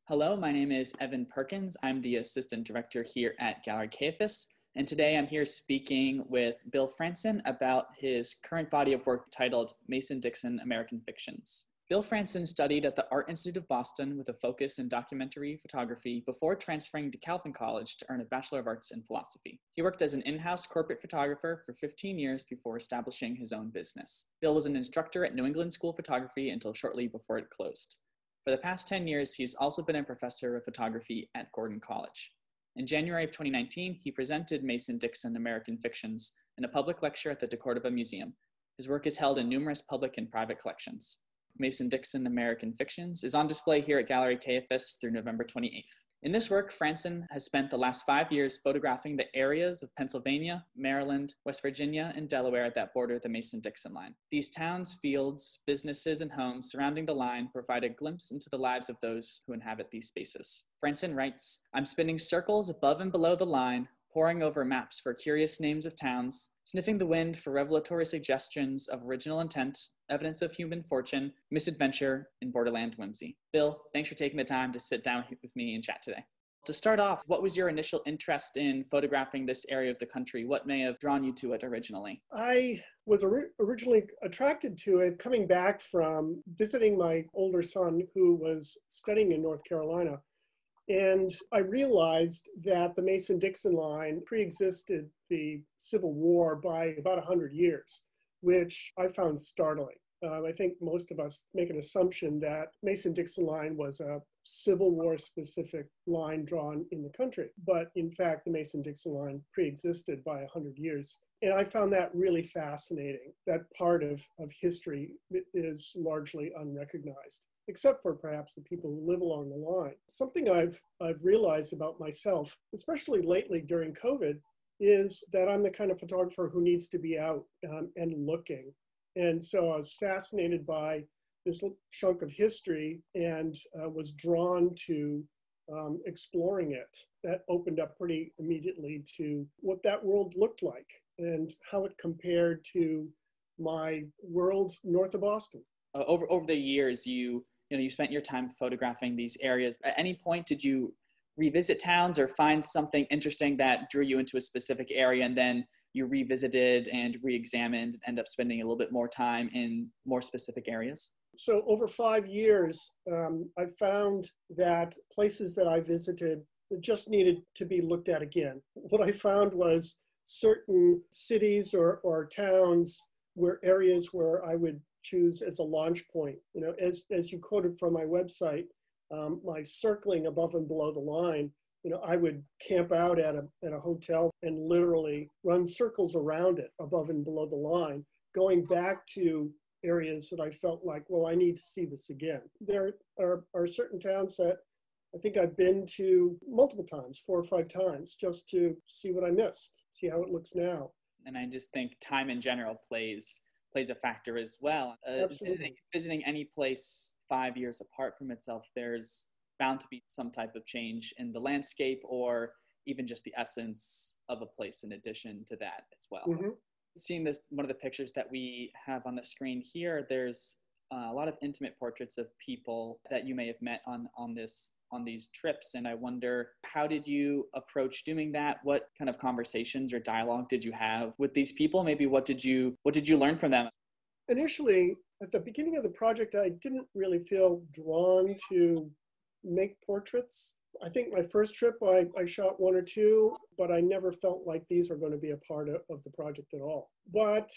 Hello, my name is Evan Perkins. I'm the Assistant Director here at Gallery Kayafas, and today I'm here speaking with Bill Franson about his current body of work titled Mason-Dixon American Fictions. Bill Franson studied at the Art Institute of Boston with a focus in documentary photography before transferring to Calvin College to earn a Bachelor of Arts in Philosophy. He worked as an in-house corporate photographer for 15 years before establishing his own business. Bill was an instructor at New England School of Photography until shortly before it closed. For the past 10 years, he's also been a professor of photography at Gordon College. In January of 2019, he presented Mason-Dixon American Fictions in a public lecture at the DeCordova Museum. His work is held in numerous public and private collections. Mason-Dixon American Fictions is on display here at Gallery Kayafas through November 28th. In this work, Franson has spent the last 5 years photographing the areas of Pennsylvania, Maryland, West Virginia, and Delaware that border the Mason-Dixon line. These towns, fields, businesses, and homes surrounding the line provide a glimpse into the lives of those who inhabit these spaces. Franson writes, "I'm spinning circles above and below the line, poring over maps for curious names of towns, sniffing the wind for revelatory suggestions of original intent, evidence of human fortune, misadventure, and borderland whimsy." Bill, thanks for taking the time to sit down with me and chat today. To start off, what was your initial interest in photographing this area of the country? What may have drawn you to it originally? I was originally attracted to it coming back from visiting my older son who was studying in North Carolina. And I realized that the Mason-Dixon line pre-existed the Civil War by about 100 years, which I found startling. I think most of us make an assumption that Mason-Dixon line was a Civil War specific line drawn in the country. But in fact, the Mason-Dixon line pre-existed by 100 years. And I found that really fascinating. That part of history is largely unrecognized, except for perhaps the people who live along the line. Something I've realized about myself, especially lately during COVID, is that I'm the kind of photographer who needs to be out and looking. And so I was fascinated by this chunk of history and was drawn to exploring it. That opened up pretty immediately to what that world looked like and how it compared to my world north of Boston. Over the years, you spent your time photographing these areas. At any point, did you revisit towns or find something interesting that drew you into a specific area and then you revisited and re-examined and end up spending a little bit more time in more specific areas? So over 5 years, I found that places that I visited just needed to be looked at again. What I found was certain cities or towns were areas where I would choose as a launch point. As you quoted from my website, my circling above and below the line, I would camp out at a hotel and literally run circles around it above and below the line, going back to areas that I felt like, well, I need to see this again. There are certain towns that I think I've been to multiple times, 4 or 5 times, just to see what I missed, see how it looks now. And I just think time in general plays a factor as well. Absolutely. Visiting any place 5 years apart from itself, there's bound to be some type of change in the landscape or even just the essence of a place in addition to that as well. Mm-hmm. Seeing this, one of the pictures that we have on the screen here, there's a lot of intimate portraits of people that you may have met on these trips. And I wonder, how did you approach doing that? What kind of conversations or dialogue did you have with these people? Maybe what did you learn from them? Initially, at the beginning of the project, I didn't really feel drawn to make portraits. I think my first trip, I shot 1 or 2, but I never felt like these are going to be a part of the project at all. But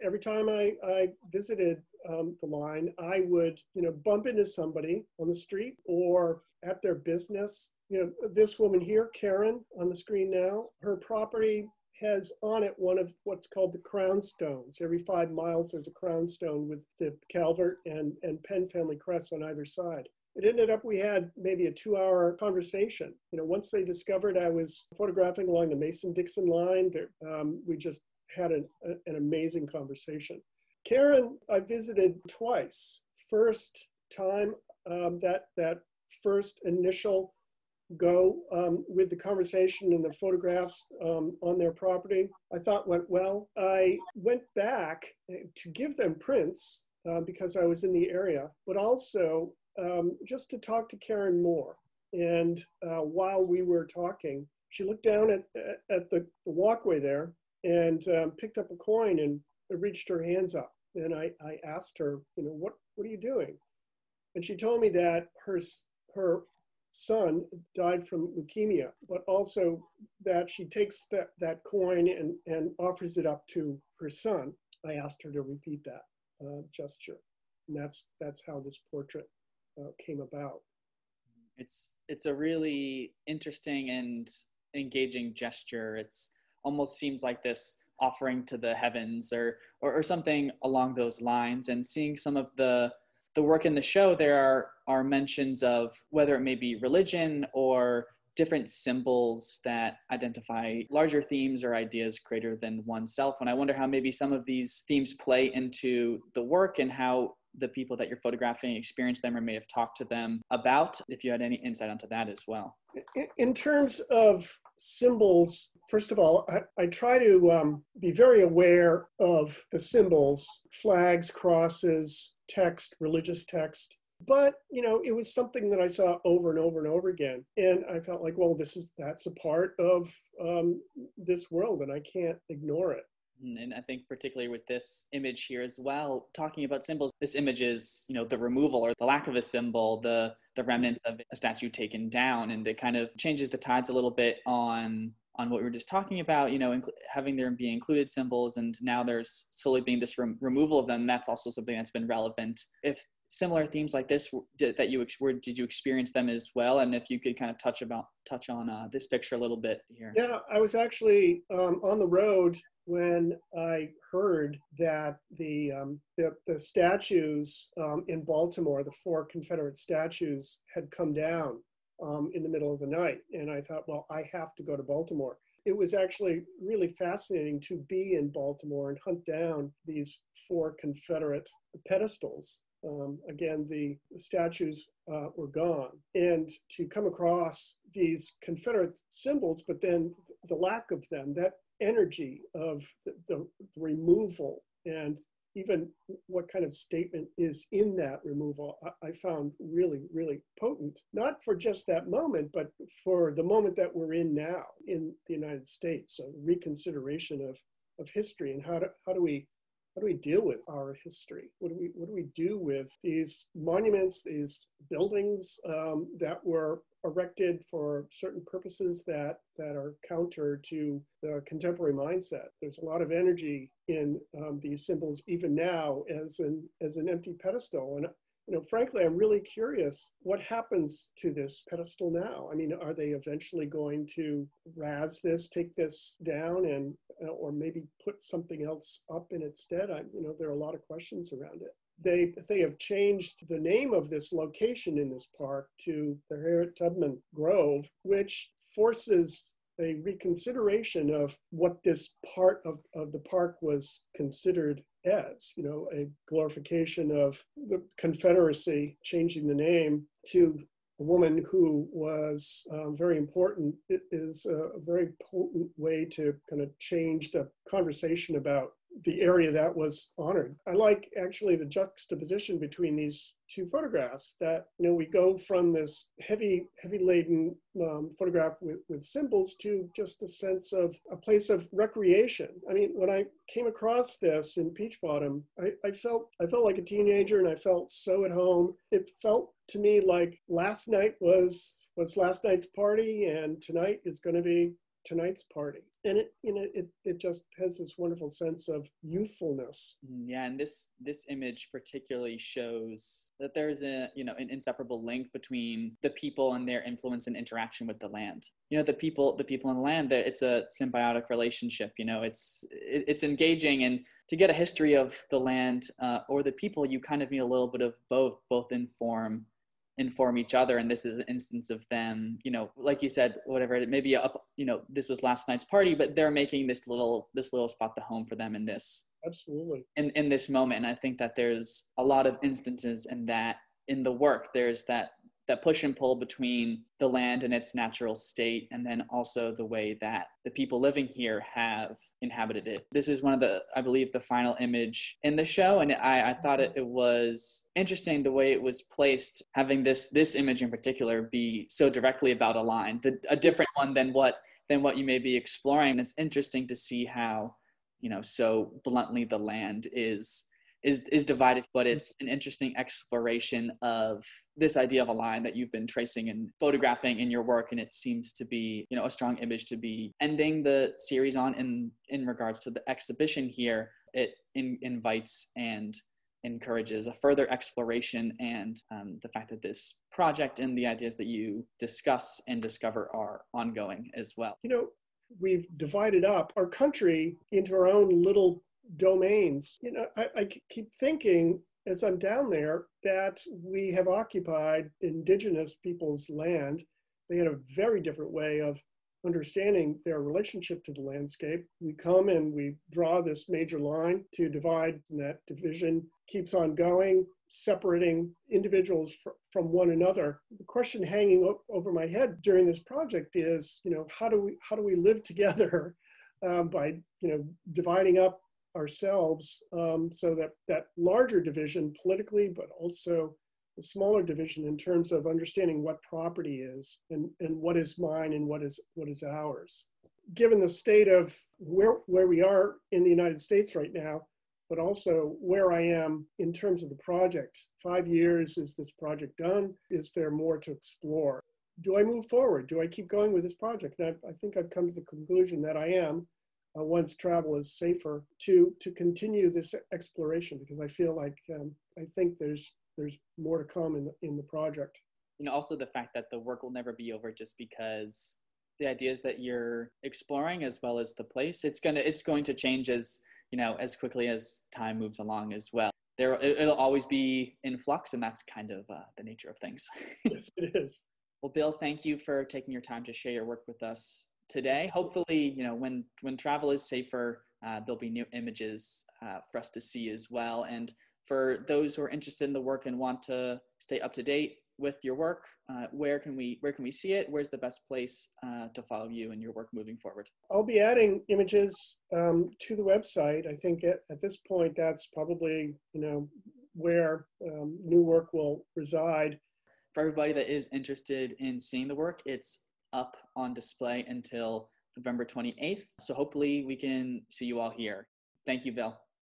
every time I visited the line, I would, bump into somebody on the street or at their business. This woman here, Karen, on the screen now, her property has on it one of what's called the crown stones. Every 5 miles, there's a crown stone with the Calvert and Penn family crests on either side. It ended up, we had maybe a 2-hour conversation. Once they discovered I was photographing along the Mason-Dixon line, we just had an amazing conversation. Karen, I visited twice. First time, that first initial go with the conversation and the photographs on their property, I thought went well. I went back to give them prints because I was in the area, but also just to talk to Karen more. And while we were talking, she looked down at the walkway there and picked up a coin and reached her hands up. And I asked her, what are you doing? And she told me that her son died from leukemia, but also that she takes that coin and offers it up to her son. I asked her to repeat that gesture. And that's how this portrait came about. It's a really interesting and engaging gesture. It's almost seems like this offering to the heavens or something along those lines. And seeing some of the work in the show, there are mentions of whether it may be religion or different symbols that identify larger themes or ideas greater than oneself. And I wonder how maybe some of these themes play into the work and how the people that you're photographing experience them or may have talked to them about, if you had any insight onto that as well. In terms of symbols, first of all, I try to be very aware of the symbols, flags, crosses, text, religious text. But, it was something that I saw over and over and over again. And I felt like, well, that's a part of this world and I can't ignore it. And I think particularly with this image here as well, talking about symbols, this image is, the removal or the lack of a symbol, the remnants of a statue taken down. And it kind of changes the tides a little bit on what we were just talking about, having there be included symbols. And now there's slowly being this removal of them. That's also something that's been relevant. If similar themes like this, did you experience them as well? And if you could kind of touch on this picture a little bit here. Yeah, I was actually on the road when I heard that the statues in Baltimore, the 4 Confederate statues, had come down in the middle of the night. And I thought, well, I have to go to Baltimore. It was actually really fascinating to be in Baltimore and hunt down these 4 Confederate pedestals. Again, the statues were gone. And to come across these Confederate symbols, but then the lack of them, that energy of the removal and even what kind of statement is in that removal, I found really, really potent, not for just that moment, but for the moment that we're in now in the United States. So reconsideration of history and how do we deal with our history? What do we do with these monuments, these buildings that were erected for certain purposes that are counter to the contemporary mindset? There's a lot of energy in these symbols even now as an empty pedestal. And frankly, I'm really curious what happens to this pedestal now. I mean, are they eventually going to razz this, take this down, and or maybe put something else up in its stead? There are a lot of questions around it. They have changed the name of this location in this park to the Harriet Tubman Grove, which forces a reconsideration of what this part of the park was considered as, a glorification of the Confederacy, changing the name to a woman who was very important. It is a very potent way to kind of change the conversation about the area that was honored. I like actually the juxtaposition between these 2 photographs that, we go from this heavy laden photograph with symbols to just a sense of a place of recreation. I mean, when I came across this in Peach Bottom, I felt like a teenager and I felt so at home. It felt to me like last night was last night's party and tonight is going to be tonight's party. And it just has this wonderful sense of youthfulness. Yeah, and this image particularly shows that there's an inseparable link between the people and their influence and interaction with the land. The people in the land, that it's a symbiotic relationship. It's engaging, and to get a history of the land or the people, you kind of need a little bit of both inform each other. And this is an instance of them, like you said, whatever it may be, this was last night's party, but they're making this little spot the home for them in this. Absolutely. In this moment. And I think that there's a lot of instances in the work. There's that that push and pull between the land and its natural state, and then also the way that the people living here have inhabited it. This is one of the, I believe, the final image in the show, and I thought it was interesting the way it was placed, having this image in particular be so directly about a line, a different one than what you may be exploring. It's interesting to see how, so bluntly the land is divided, but it's an interesting exploration of this idea of a line that you've been tracing and photographing in your work. And it seems to be, a strong image to be ending the series on in regards to the exhibition here. It invites and encourages a further exploration, and the fact that this project and the ideas that you discuss and discover are ongoing as well. We've divided up our country into our own little domains. I keep thinking as I'm down there that we have occupied indigenous people's land. They had a very different way of understanding their relationship to the landscape. We come and we draw this major line to divide, and that division keeps on going, separating individuals from one another. The question hanging over my head during this project is, how do we live together by dividing up ourselves, so that larger division politically, but also the smaller division in terms of understanding what property is and what is mine and what is ours. Given the state of where we are in the United States right now, but also where I am in terms of the project. 5 years, is this project done? Is there more to explore? Do I move forward? Do I keep going with this project? And I think I've come to the conclusion that I am, once travel is safer, to continue this exploration, because I feel like I think there's more to come in the project. Also the fact that the work will never be over just because the ideas that you're exploring, as well as the place, it's going to change as quickly as time moves along as well. It'll always be in flux, and that's kind of the nature of things. Yes, it is. Well, Bill, thank you for taking your time to share your work with us today. Hopefully, when travel is safer, there'll be new images for us to see as well. And for those who are interested in the work and want to stay up to date with your work, where can we see it? Where's the best place to follow you and your work moving forward? I'll be adding images to the website. I think at this point, that's probably where new work will reside. For everybody that is interested in seeing the work, it's up on display until November 28th. So hopefully we can see you all here. Thank you, Bill.